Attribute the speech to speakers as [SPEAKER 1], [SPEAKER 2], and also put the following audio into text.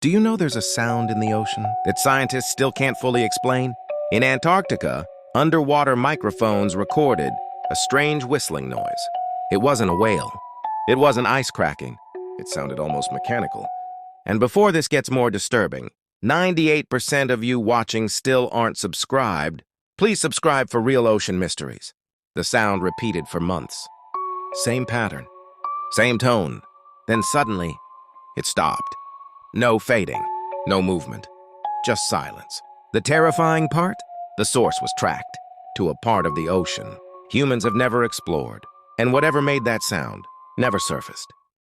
[SPEAKER 1] Do you know there's a sound in the ocean that scientists still can't fully explain? In Antarctica, underwater microphones recorded a strange whistling noise. It wasn't a whale. It wasn't ice cracking. It sounded almost mechanical. And before this gets more disturbing, 98% of you watching still aren't subscribed. Please subscribe for real ocean mysteries. The sound repeated for months. Same pattern, same tone. Then suddenly, it stopped. No fading, no movement, just silence. The terrifying part? The source was tracked to a part of the ocean humans have never explored, and whatever made that sound never surfaced.